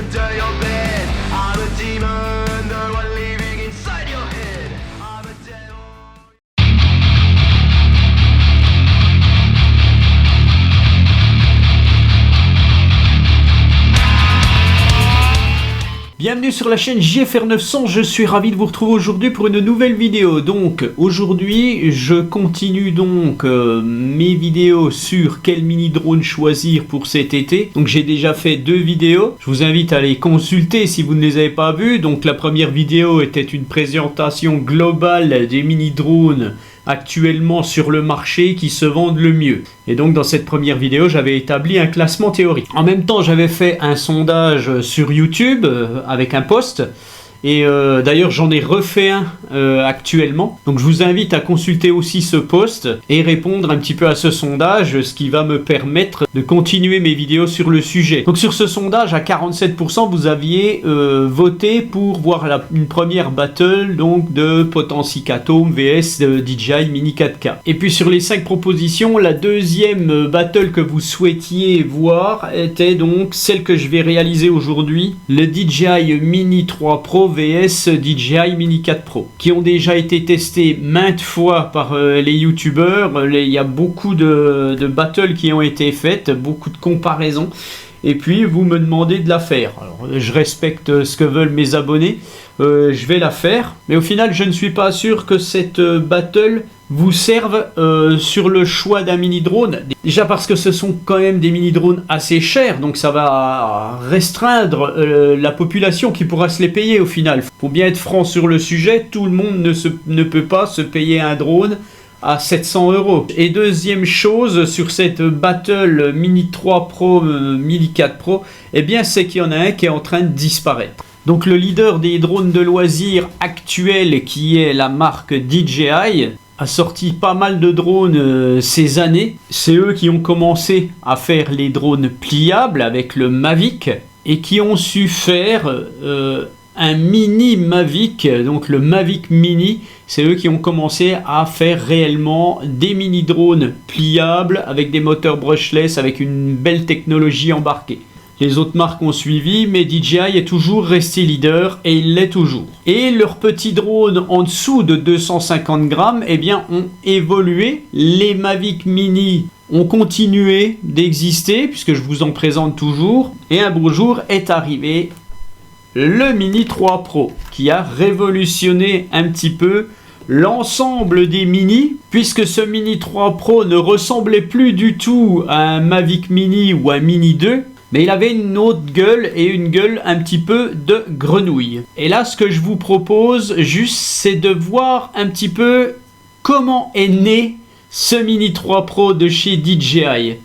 under your bed. I'm a demon, the one living inside your head. I'm a devil. Bienvenue sur la chaîne JFR 900, je suis ravi de vous retrouver aujourd'hui pour une nouvelle vidéo. Donc aujourd'hui je continue donc mes vidéos sur quel mini drone choisir pour cet été. Donc j'ai déjà fait 2 vidéos, je vous invite à les consulter si vous ne les avez pas vues. Donc la première vidéo était une présentation globale des mini drones actuellement sur le marché qui se vendent le mieux. Et donc dans cette première vidéo j'avais établi un classement théorique. En même temps j'avais fait un sondage sur YouTube avec un post. Et d'ailleurs j'en ai refait un actuellement. Donc je vous invite à consulter aussi ce post et répondre un petit peu à ce sondage, ce qui va me permettre de continuer mes vidéos sur le sujet. Donc sur ce sondage à 47% vous aviez voté pour voir une première battle donc de Potensic Atom vs DJI Mini 4K. Et puis sur les 5 propositions, la deuxième battle que vous souhaitiez voir était donc celle que je vais réaliser aujourd'hui, le DJI Mini 3 Pro vs DJI Mini 4 Pro, qui ont déjà été testés maintes fois par les youtubeurs. Il y a beaucoup de battles qui ont été faites, beaucoup de comparaisons, et puis vous me demandez de la faire. Alors je respecte ce que veulent mes abonnés, je vais la faire, mais au final je ne suis pas sûr que cette battle vous serve sur le choix d'un mini drone. Déjà parce que ce sont quand même des mini drones assez chers, donc ça va restreindre la population qui pourra se les payer au final. Faut bien être franc sur le sujet, tout le monde ne peut pas se payer un drone à 700 €. Et deuxième chose sur cette battle Mini 3 Pro, Mini 4 Pro, eh bien c'est qu'il y en a un qui est en train de disparaître. Donc le leader des drones de loisirs actuels, qui est la marque DJI, a sorti pas mal de drones ces années. C'est eux qui ont commencé à faire les drones pliables avec le Mavic et qui ont su faire un mini Mavic, donc le Mavic Mini. C'est eux qui ont commencé à faire réellement des mini drones pliables avec des moteurs brushless, avec une belle technologie embarquée. Les autres marques ont suivi, mais DJI est toujours resté leader et il l'est toujours. Et leurs petits drones en dessous de 250 grammes, eh bien, ont évolué. Les Mavic Mini ont continué d'exister, puisque je vous en présente toujours. Et un beau jour est arrivé le Mini 3 Pro, qui a révolutionné un petit peu l'ensemble des mini, puisque ce Mini 3 Pro ne ressemblait plus du tout à un Mavic Mini ou un Mini 2. Mais il avait une autre gueule et une gueule un petit peu de grenouille. Et là, ce que je vous propose juste, c'est de voir un petit peu comment est né ce Mini 3 Pro de chez DJI.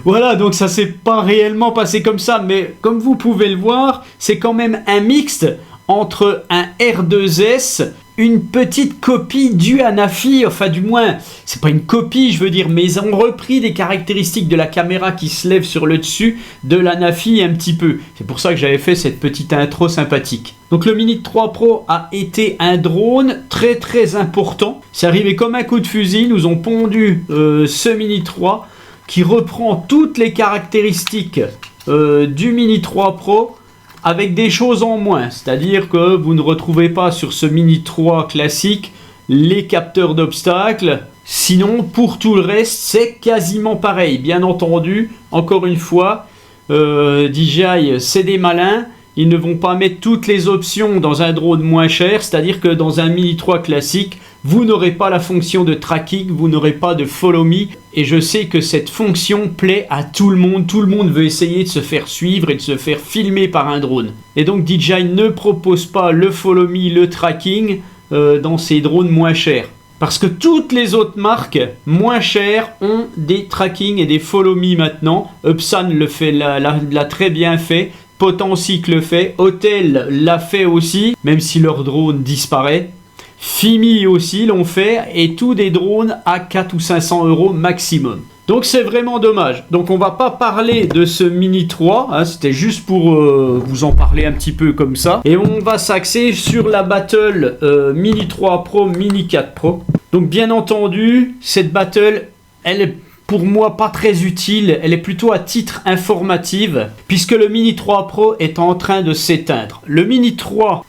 Voilà, donc ça s'est pas réellement passé comme ça, mais comme vous pouvez le voir, c'est quand même un mixte entre un R2S, une petite copie du Hanafi, enfin du moins, c'est pas une copie je veux dire, mais ils ont repris des caractéristiques de la caméra qui se lève sur le dessus de l'Hanafi un petit peu. C'est pour ça que j'avais fait cette petite intro sympathique. Donc le Mini 3 Pro a été un drone très très important. C'est arrivé comme un coup de fusil, ils nous ont pondu ce Mini 3 qui reprend toutes les caractéristiques du Mini 3 Pro, avec des choses en moins, c'est-à-dire que vous ne retrouvez pas sur ce Mini 3 classique les capteurs d'obstacles. Sinon, pour tout le reste, c'est quasiment pareil. Bien entendu, encore une fois, DJI, c'est des malins. Ils ne vont pas mettre toutes les options dans un drone moins cher, c'est-à-dire que dans un Mini 3 classique, vous n'aurez pas la fonction de tracking, vous n'aurez pas de follow me, et je sais que cette fonction plaît à tout le monde veut essayer de se faire suivre et de se faire filmer par un drone. Et donc DJI ne propose pas le follow me, le tracking dans ses drones moins chers. Parce que toutes les autres marques moins chères ont des tracking et des follow me maintenant. Upsan l'a très bien fait. Potensic le fait. Hotel l'a fait aussi, même si leur drone disparaît. Fimi aussi l'ont fait. Et tous des drones à 400 ou 500 € maximum. Donc c'est vraiment dommage. Donc on va pas parler de ce Mini 3, hein, c'était juste pour vous en parler un petit peu comme ça. Et on va s'axer sur la battle Mini 3 Pro, Mini 4 Pro. Donc bien entendu, cette battle, elle est pour moi pas très utile, elle est plutôt à titre informatif, puisque le Mini 3 Pro est en train de s'éteindre. Le Mini 3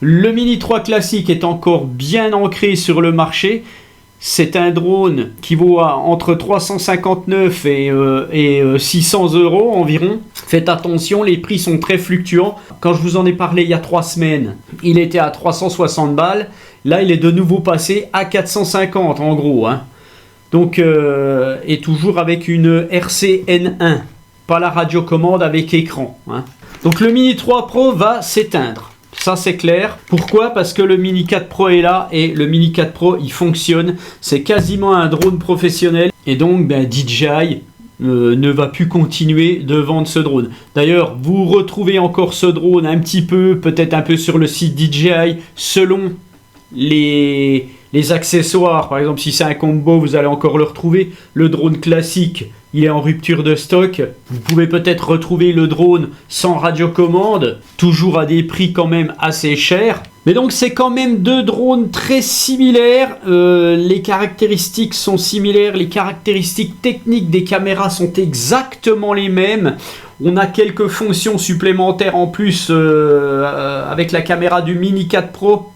classique est encore bien ancré sur le marché. C'est un drone qui vaut entre 359 et 600 € environ. Faites attention, les prix sont très fluctuants. Quand je vous en ai parlé il y a 3 semaines, il était à 360 balles. Là, il est de nouveau passé à 450 en gros. Hein. Donc, et toujours avec une RCN1, pas la radiocommande avec écran. Hein. Donc le Mini 3 Pro va s'éteindre. Ça c'est clair. Pourquoi? Parce que le Mini 4 Pro est là et le Mini 4 Pro il fonctionne. C'est quasiment un drone professionnel et donc DJI ne va plus continuer de vendre ce drone. D'ailleurs, vous retrouvez encore ce drone un petit peu, peut-être un peu sur le site DJI selon les accessoires. Par exemple, si c'est un combo, vous allez encore le retrouver. Le drone classique, il est en rupture de stock. Vous pouvez peut-être retrouver le drone sans radiocommande, toujours à des prix quand même assez chers. Mais donc c'est quand même deux drones très similaires. Les caractéristiques sont similaires, les caractéristiques techniques des caméras sont exactement les mêmes. On a quelques fonctions supplémentaires en plus avec la caméra du Mini 4 Pro.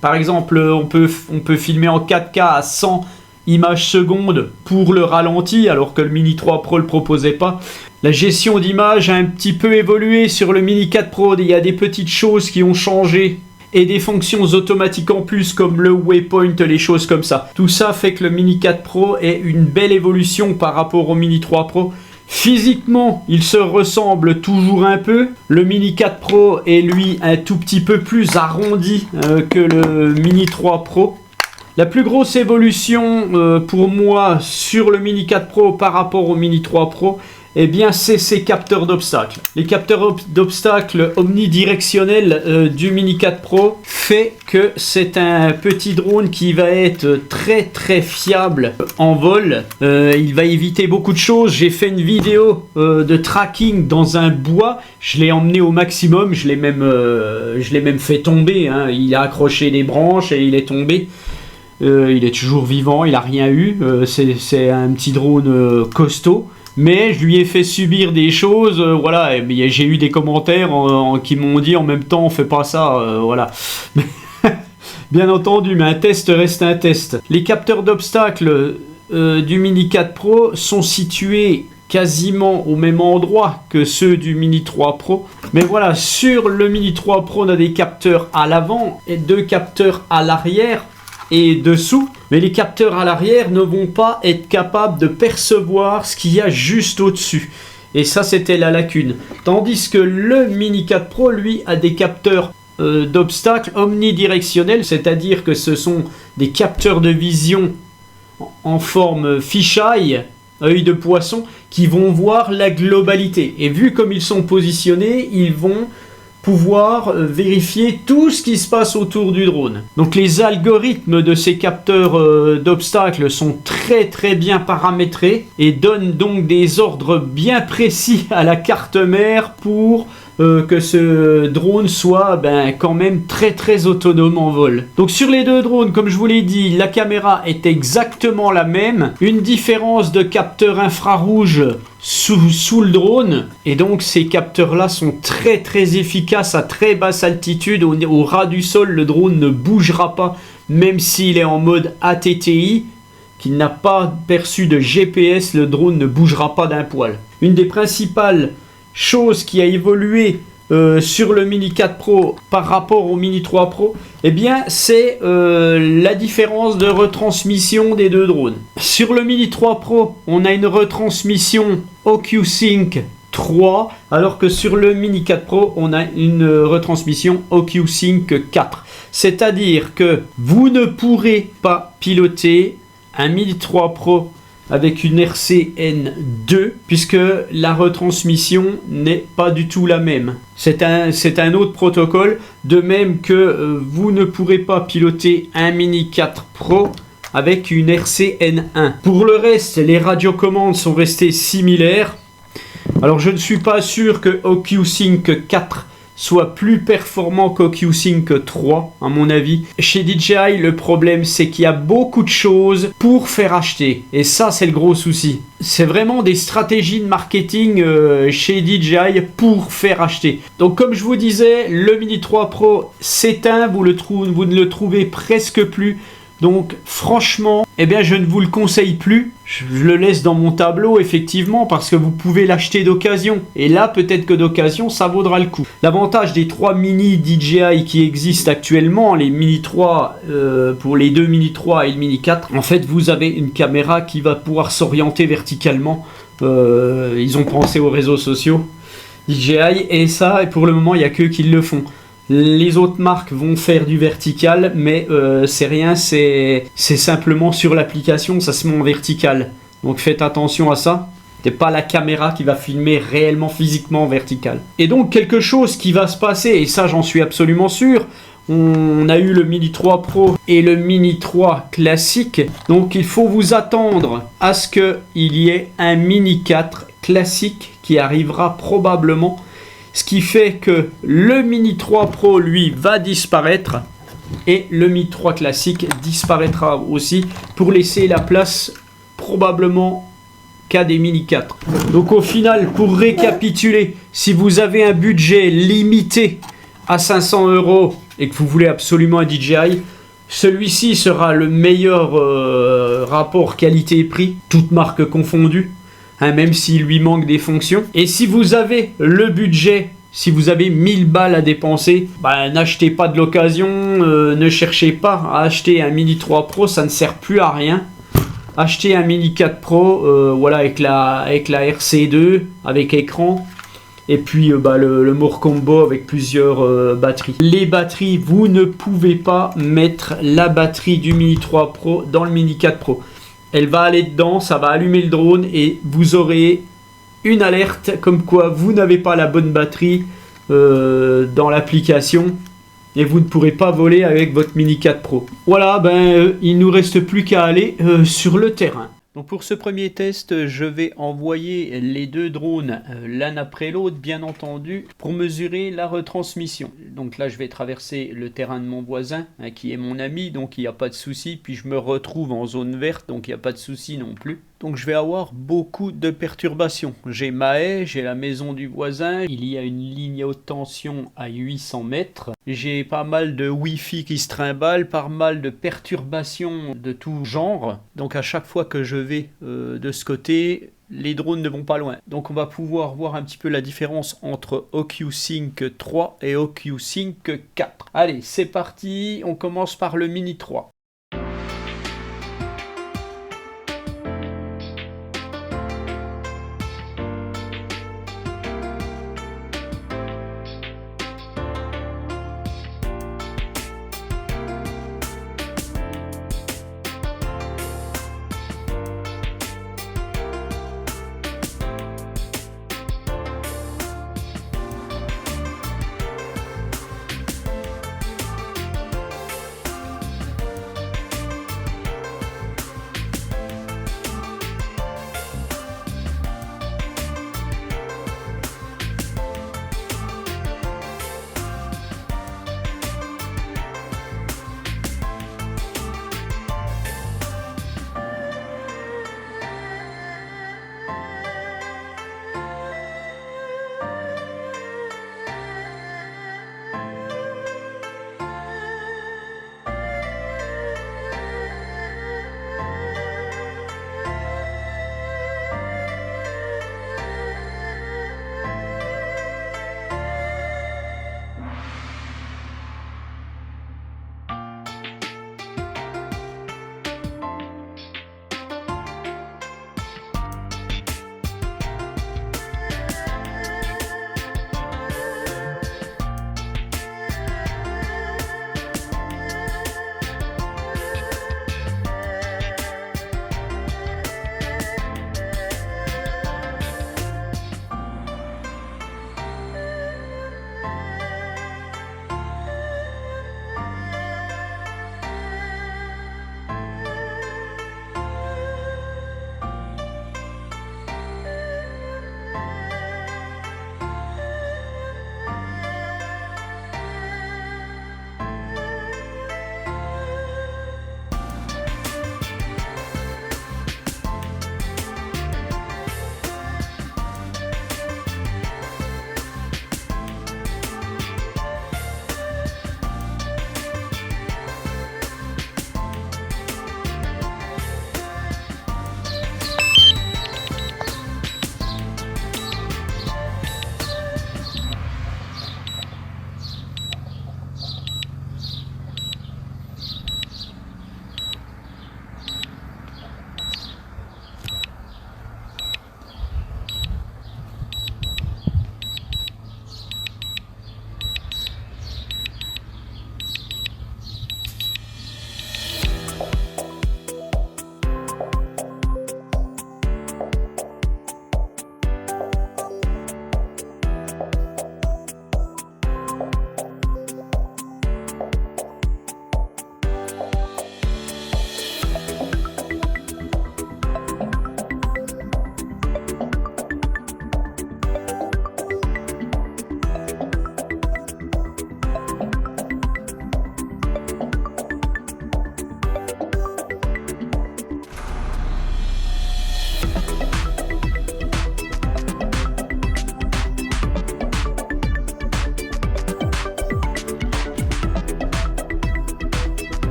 Par exemple, on peut filmer en 4K à 100 images secondes pour le ralenti, alors que le Mini 3 Pro ne le proposait pas. La gestion d'image a un petit peu évolué sur le Mini 4 Pro. Il y a des petites choses qui ont changé et des fonctions automatiques en plus comme le waypoint, les choses comme ça. Tout ça fait que le Mini 4 Pro est une belle évolution par rapport au Mini 3 Pro. Physiquement, il se ressemble toujours un peu. Le Mini 4 Pro est lui un tout petit peu plus arrondi que le Mini 3 Pro. La plus grosse évolution pour moi sur le Mini 4 Pro par rapport au Mini 3 Pro, eh bien c'est ces capteurs d'obstacles. Les capteurs d'obstacles omnidirectionnels du Mini 4 Pro fait que c'est un petit drone qui va être très très fiable en vol. Il va éviter beaucoup de choses. J'ai fait une vidéo de tracking dans un bois. Je l'ai emmené au maximum. Je l'ai même fait tomber. Hein. Il a accroché des branches et il est tombé. Il est toujours vivant. Il n'a rien eu. C'est un petit drone costaud. Mais je lui ai fait subir des choses, voilà, et j'ai eu des commentaires qui m'ont dit en même temps, on fait pas ça, voilà. Bien entendu, mais un test reste un test. Les capteurs d'obstacles du Mini 4 Pro sont situés quasiment au même endroit que ceux du Mini 3 Pro. Mais voilà, sur le Mini 3 Pro, on a des capteurs à l'avant et deux capteurs à l'arrière et dessous, mais les capteurs à l'arrière ne vont pas être capables de percevoir ce qu'il y a juste au-dessus. Et ça, c'était la lacune. Tandis que le Mini 4 Pro, lui, a des capteurs d'obstacles omnidirectionnels, c'est-à-dire que ce sont des capteurs de vision en forme fisheye, œil de poisson, qui vont voir la globalité. Et vu comme ils sont positionnés, ils vont pouvoir vérifier tout ce qui se passe autour du drone. Donc les algorithmes de ces capteurs d'obstacles sont très très bien paramétrés et donnent donc des ordres bien précis à la carte mère pour que ce drone soit quand même très très autonome en vol. Donc sur les deux drones, comme je vous l'ai dit, la caméra est exactement la même. Une différence de capteur infrarouge sous le drone, et donc ces capteurs là sont très très efficaces à très basse altitude. Au ras du sol, le drone ne bougera pas, même s'il est en mode ATTI, qu'il n'a pas perçu de GPS, le drone ne bougera pas d'un poil. Une des principales choses qui a évolué sur le Mini 4 Pro par rapport au Mini 3 Pro, eh bien c'est la différence de retransmission des deux drones. Sur le Mini 3 Pro, on a une retransmission OcuSync 3, alors que sur le Mini 4 Pro, on a une retransmission OcuSync 4. C'est-à-dire que vous ne pourrez pas piloter un Mini 3 Pro avec une RCN2, puisque la retransmission n'est pas du tout la même. C'est un autre protocole, de même que vous ne pourrez pas piloter un Mini 4 Pro avec une RCN1. Pour le reste, les radiocommandes sont restées similaires. Alors je ne suis pas sûr que OcuSync 4 soit plus performant qu'OcuSync 3, à mon avis. Chez DJI, le problème, c'est qu'il y a beaucoup de choses pour faire acheter. Et ça, c'est le gros souci. C'est vraiment des stratégies de marketing chez DJI pour faire acheter. Donc, comme je vous disais, le Mini 3 Pro s'éteint, vous ne le trouvez presque plus. Donc franchement, eh bien je ne vous le conseille plus. Je le laisse dans mon tableau effectivement parce que vous pouvez l'acheter d'occasion. Et là peut-être que d'occasion ça vaudra le coup. L'avantage des 3 mini DJI qui existent actuellement, les Mini 3 pour les deux Mini 3 et le Mini 4, en fait vous avez une caméra qui va pouvoir s'orienter verticalement. Ils ont pensé aux réseaux sociaux DJI et ça pour le moment il n'y a qu'eux qui le font. Les autres marques vont faire du vertical, mais c'est rien, c'est simplement sur l'application, ça se met en vertical. Donc faites attention à ça. C'est pas la caméra qui va filmer réellement physiquement en vertical. Et donc quelque chose qui va se passer, et ça j'en suis absolument sûr, on a eu le Mini 3 Pro et le Mini 3 classique. Donc il faut vous attendre à ce qu'il y ait un Mini 4 classique qui arrivera probablement. Ce qui fait que le Mini 3 Pro, lui, va disparaître et le Mini 3 classique disparaîtra aussi pour laisser la place probablement qu'à des Mini 4. Donc au final, pour récapituler, si vous avez un budget limité à 500 € et que vous voulez absolument un DJI, celui-ci sera le meilleur rapport qualité-prix, toutes marques confondues. Même s'il lui manque des fonctions. Et si vous avez le budget, si vous avez 1000 balles à dépenser, n'achetez pas de l'occasion, ne cherchez pas à acheter un Mini 3 Pro, ça ne sert plus à rien. Achetez un Mini 4 Pro, voilà, avec la RC2, avec écran, et puis le More Combo avec plusieurs batteries. Les batteries, vous ne pouvez pas mettre la batterie du Mini 3 Pro dans le Mini 4 Pro. Elle va aller dedans, ça va allumer le drone et vous aurez une alerte comme quoi vous n'avez pas la bonne batterie dans l'application et vous ne pourrez pas voler avec votre Mini 4 Pro. Voilà, il ne nous reste plus qu'à aller sur le terrain. Donc pour ce premier test, je vais envoyer les deux drones l'un après l'autre, bien entendu, pour mesurer la retransmission. Donc là, je vais traverser le terrain de mon voisin, qui est mon ami, donc il n'y a pas de souci. Puis je me retrouve en zone verte, donc il n'y a pas de souci non plus. Donc je vais avoir beaucoup de perturbations. J'ai ma haie, j'ai la maison du voisin, il y a une ligne haute tension à 800 mètres. J'ai pas mal de Wi-Fi qui se trimballe, pas mal de perturbations de tout genre. Donc à chaque fois que je vais de ce côté, les drones ne vont pas loin. Donc on va pouvoir voir un petit peu la différence entre OcuSync 3 et OcuSync 4. Allez, c'est parti, on commence par le Mini 3.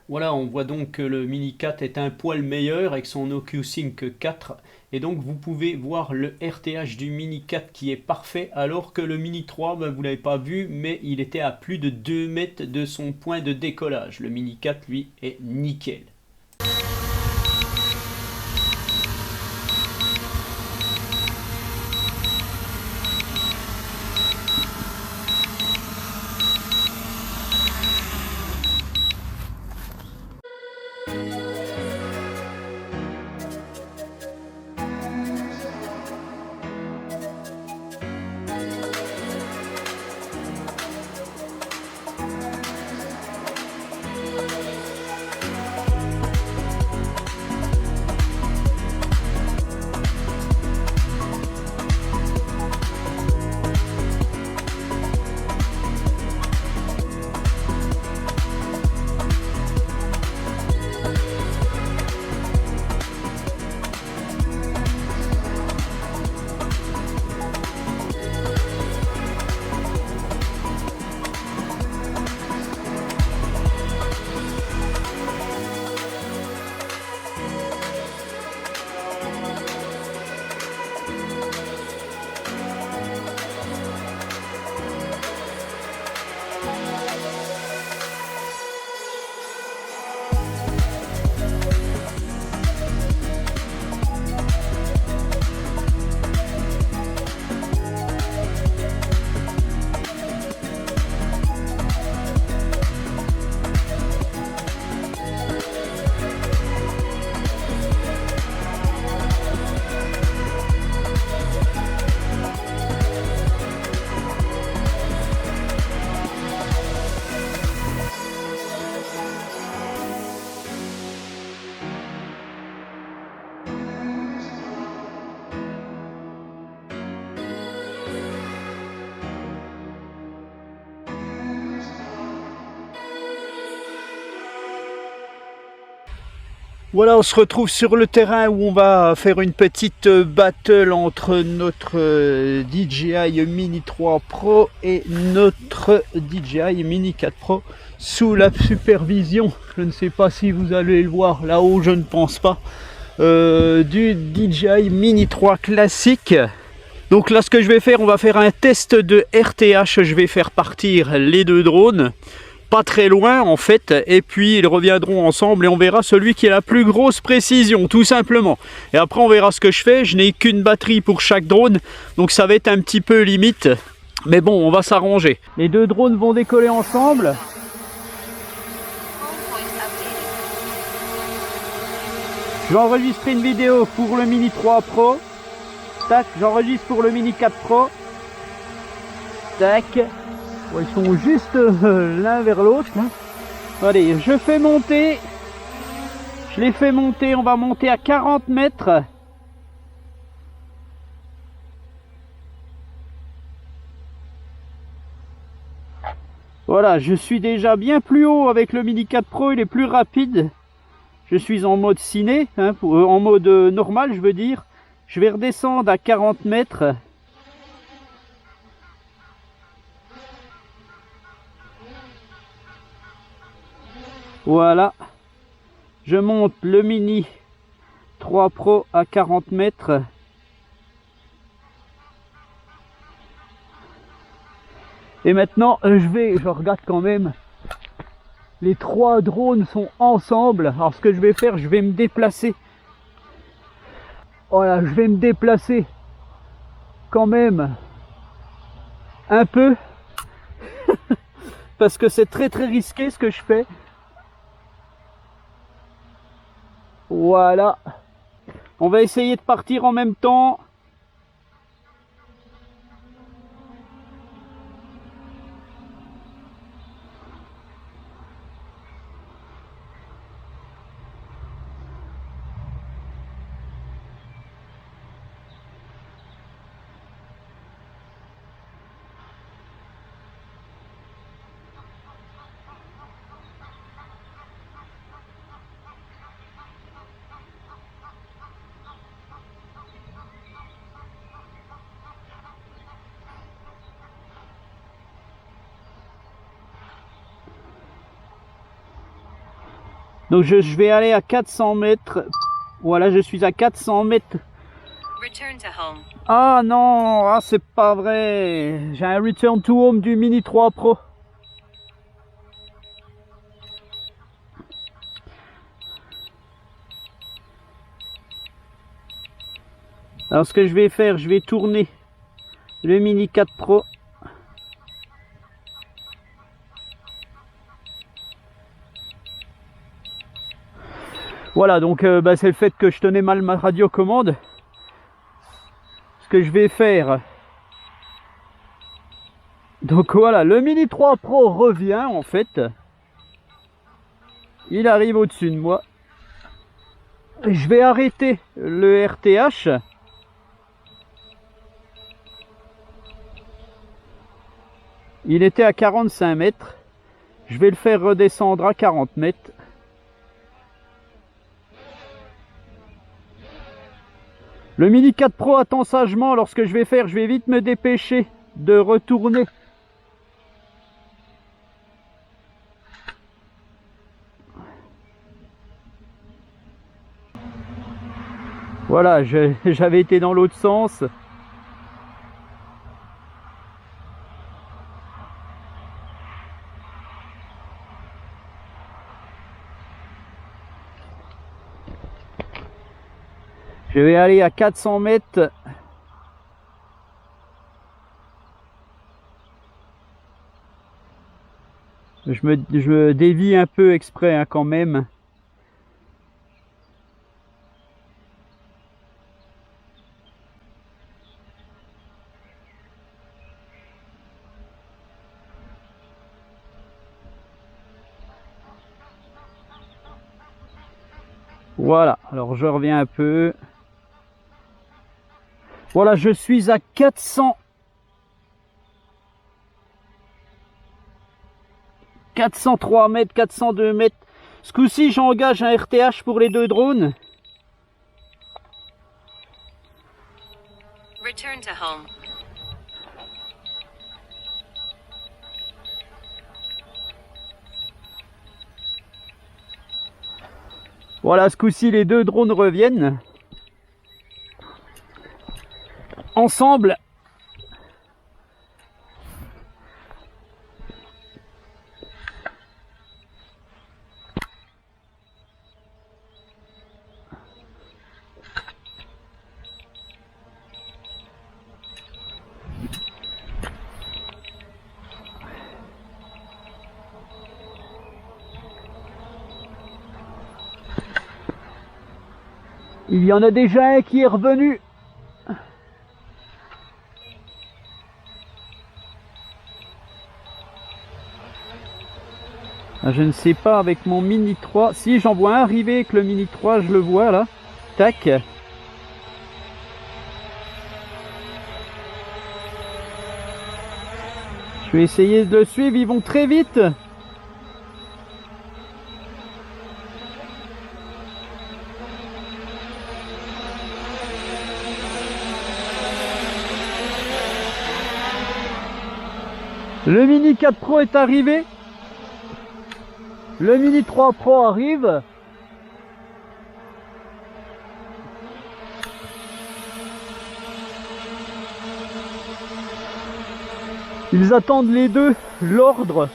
Voilà, on voit donc que le Mini 4 est un poil meilleur avec son OcuSync 4. Et donc vous pouvez voir le RTH du Mini 4 qui est parfait, alors que le Mini 3, ben, vous ne l'avez pas vu, mais il était à plus de 2 mètres de son point de décollage. Le Mini 4, lui, est nickel. Voilà, on se retrouve sur le terrain où on va faire une petite battle entre notre DJI Mini 3 Pro et notre DJI Mini 4 Pro sous la supervision, je ne sais pas si vous allez le voir là-haut, je ne pense pas, du DJI Mini 3 classique. Donc là, ce que je vais faire, on va faire un test de RTH, je vais faire partir les deux drones. Pas très loin en fait, et puis ils reviendront ensemble et on verra celui qui a la plus grosse précision, tout simplement. Et après on verra ce que je fais. Je n'ai qu'une batterie pour chaque drone, donc ça va être un petit peu limite, mais bon, on va s'arranger. Les deux drones vont décoller ensemble. Je vais enregistrer une vidéo pour le Mini 3 Pro. Tac, j'enregistre pour le Mini 4 Pro. Tac. Ouais, ils sont juste l'un vers l'autre. Allez, je fais monter. Je les fais monter. On va monter à 40 mètres. Voilà, je suis déjà bien plus haut avec le Mini 4 Pro. Il est plus rapide. Je suis en mode ciné, hein, en mode normal, je veux dire. Je vais redescendre à 40 mètres. Voilà, je monte le Mini 3 Pro à 40 mètres. Et maintenant, je regarde quand même, les trois drones sont ensemble. Alors ce que je vais faire, je vais me déplacer. Voilà, je vais me déplacer quand même un peu. Parce que c'est très risqué ce que je fais. Voilà. On va essayer de partir en même temps. Donc je vais aller à 400 mètres. Voilà, je suis à 400 mètres. Return to home. Ah non, ah, c'est pas vrai. J'ai un return to home du Mini 3 Pro. Alors ce que je vais faire, je vais tourner le Mini 4 Pro. Voilà, donc c'est le fait que je tenais mal ma radiocommande. Ce que je vais faire. Donc voilà, le Mini 3 Pro revient en fait. Il arrive au-dessus de moi. Je vais arrêter le RTH. Il était à 45 mètres. Je vais le faire redescendre à 40 mètres. Le Mini 4 Pro attend sagement. Alors ce que je vais faire, je vais vite me dépêcher de retourner. Voilà, j'avais été dans l'autre sens. Je vais aller à 400 mètres. Je me dévie un peu exprès hein, quand même. Voilà, alors je reviens un peu. Voilà, je suis à 403 mètres, 402 mètres. Ce coup-ci, j'engage un RTH pour les deux drones. Return to home. Voilà, ce coup-ci, les deux drones reviennent. Ensemble. Il y en a déjà un qui est revenu. Je ne sais pas avec mon Mini 3. Si, j'en vois un arriver avec le Mini 3, je le vois là. Tac. Je vais essayer de le suivre, ils vont très vite. Le Mini 4 Pro est arrivé. Le Mini 3 Pro arrive. Ils attendent les deux l'ordre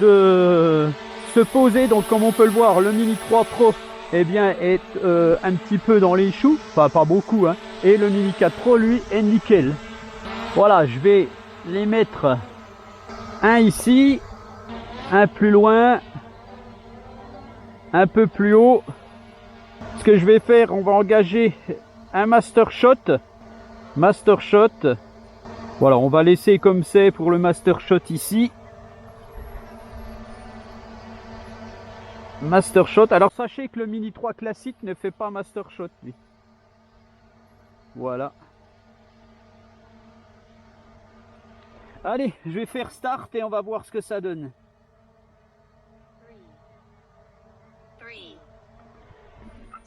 de se poser. Donc comme on peut le voir, le Mini 3 Pro eh bien, est un petit peu dans les choux. Enfin pas beaucoup. Hein. Et le Mini 4 Pro lui est nickel. Voilà, je vais les mettre un ici, un plus loin, un peu plus haut. Ce que je vais faire, on va engager un master shot. Master shot. Voilà, on va laisser comme c'est pour le master shot ici. Master shot. Alors sachez que le Mini 3 classique ne fait pas master shot lui. Voilà. Allez, je vais faire start et on va voir ce que ça donne. 3,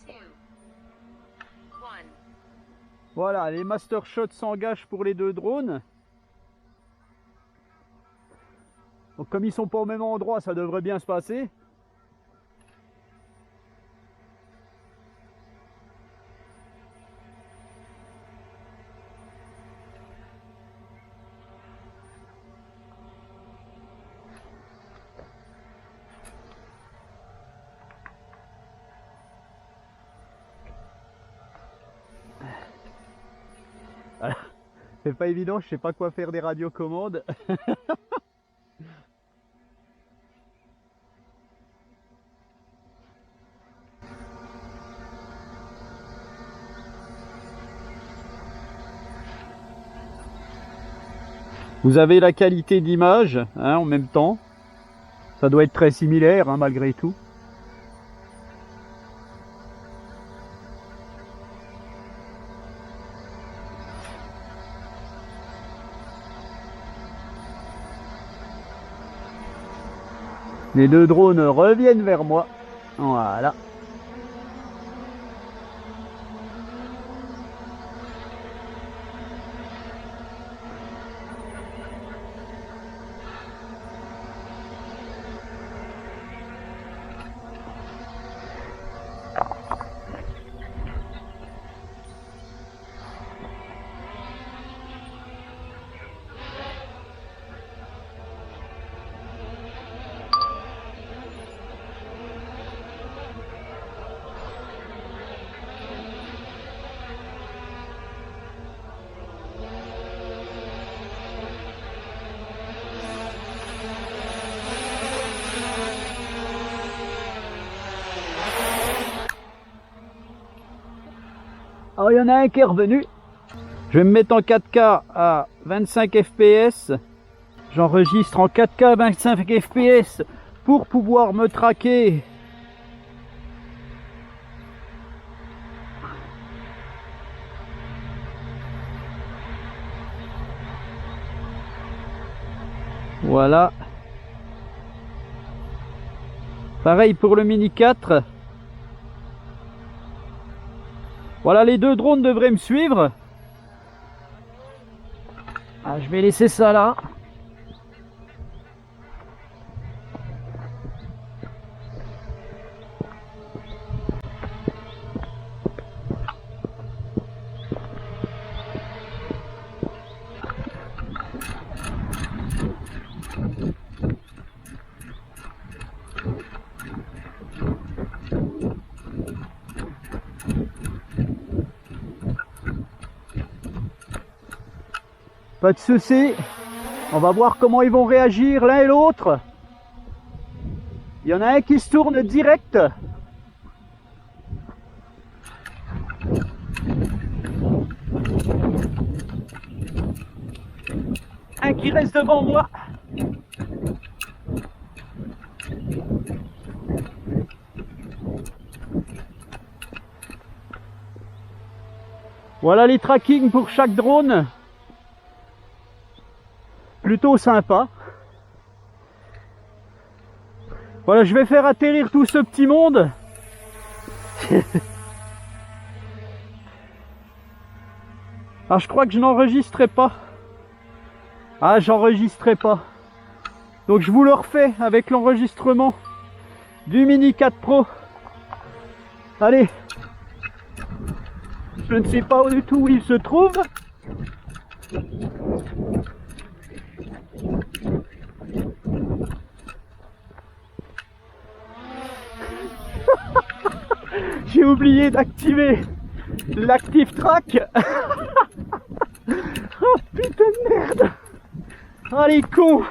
2, 1. Voilà, les master shots s'engagent pour les deux drones. Donc comme ils sont pas au même endroit, ça devrait bien se passer. C'est pas évident, je sais pas quoi faire des radiocommandes. Vous avez la qualité d'image hein, en même temps. Ça doit être très similaire hein, malgré tout. Les deux drones reviennent vers moi. Voilà. Alors il y en a un qui est revenu. Je vais me mettre en 4K à 25 fps. J'enregistre en 4K à 25 fps pour pouvoir me traquer. Voilà. Pareil pour le Mini 4. Voilà, les deux drones devraient me suivre. Ah, je vais laisser ça là. Pas de souci. On va voir comment ils vont réagir l'un et l'autre. Il y en a un qui se tourne direct. Un qui reste devant moi. Voilà les trackings pour chaque drone. Plutôt sympa. Voilà, je vais faire atterrir tout ce petit monde. Ah, je crois que je n'enregistrerai pas. Ah, j'enregistrerai pas. Donc je vous le refais avec l'enregistrement du Mini 4 Pro. Allez. Je ne sais pas du tout où il se trouve. J'ai oublié d'activer l'Active Track. Oh putain de merde. Oh les cons.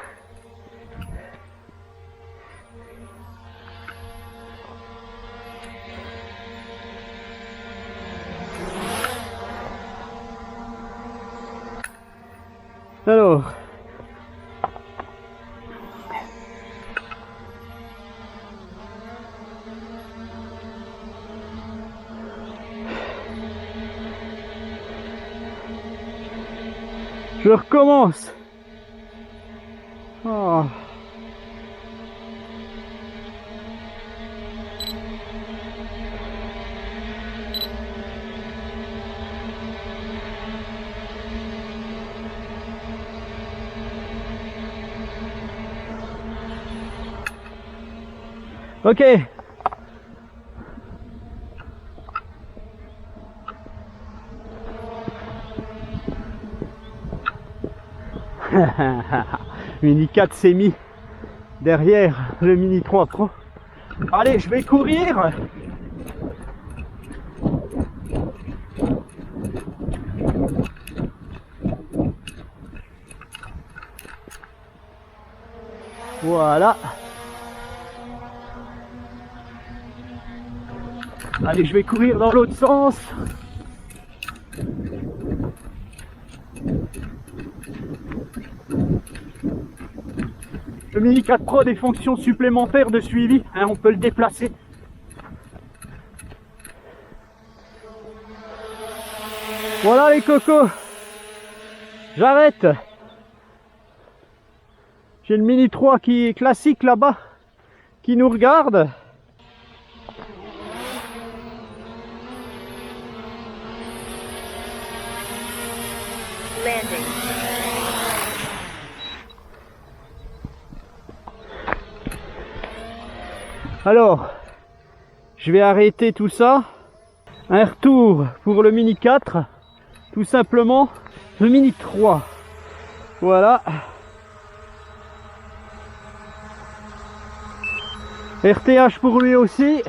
Alors je recommence. Oh. Ok. Mini 4 s'est mis derrière le Mini 3 Pro. Allez, je vais courir. Voilà. Allez, je vais courir dans l'autre sens. Le Mini 4 Pro a des fonctions supplémentaires de suivi, hein, on peut le déplacer. Voilà les cocos, j'arrête. J'ai le Mini 3 qui est classique là-bas, qui nous regarde. Landing. Alors, je vais arrêter tout ça. Un retour pour le Mini 4, tout simplement le Mini 3. Voilà. RTH pour lui aussi.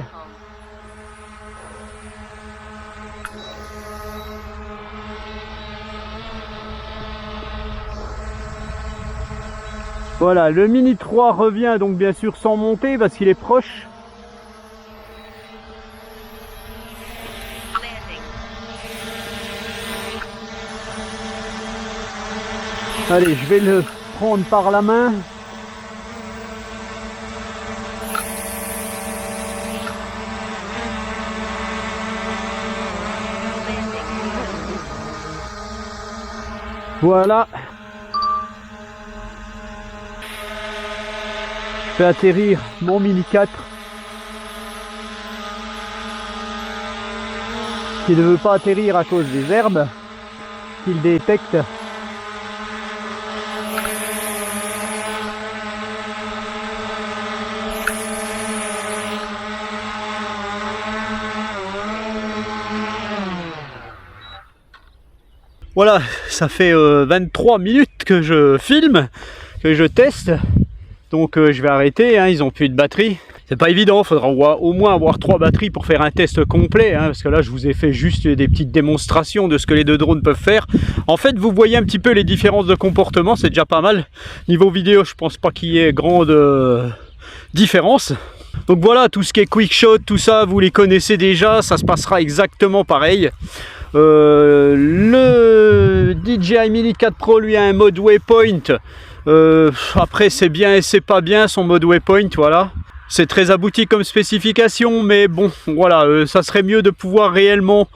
Voilà, le Mini 3 revient donc bien sûr sans monter parce qu'il est proche. Landing. Allez, je vais le prendre par la main. Voilà. Je fais atterrir mon Mini 4 qui ne veut pas atterrir à cause des herbes qu'il détecte. Voilà, ça fait 23 minutes que je filme, que je teste. Donc je vais arrêter, hein, ils ont plus de batterie. C'est pas évident, il faudra au moins avoir 3 batteries pour faire un test complet, hein, parce que là je vous ai fait juste des petites démonstrations de ce que les deux drones peuvent faire. En fait, vous voyez un petit peu les différences de comportement, c'est déjà pas mal. Niveau vidéo, je pense pas qu'il y ait grande différence. Donc voilà, tout ce qui est quick shot, tout ça, vous les connaissez déjà, ça se passera exactement pareil. Le DJI Mini 4 Pro lui a un mode waypoint. Après c'est bien et c'est pas bien son mode waypoint, voilà. C'est très abouti comme spécification, mais bon, voilà, ça serait mieux de pouvoir réellement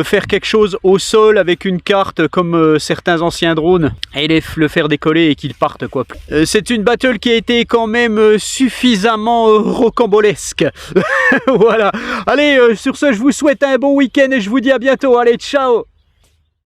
faire quelque chose au sol avec une carte comme certains anciens drones et le faire décoller et qu'il parte quoi. C'est une battle qui a été quand même suffisamment rocambolesque. Voilà. Allez, sur ce, je vous souhaite un bon week-end et je vous dis à bientôt. Allez, ciao!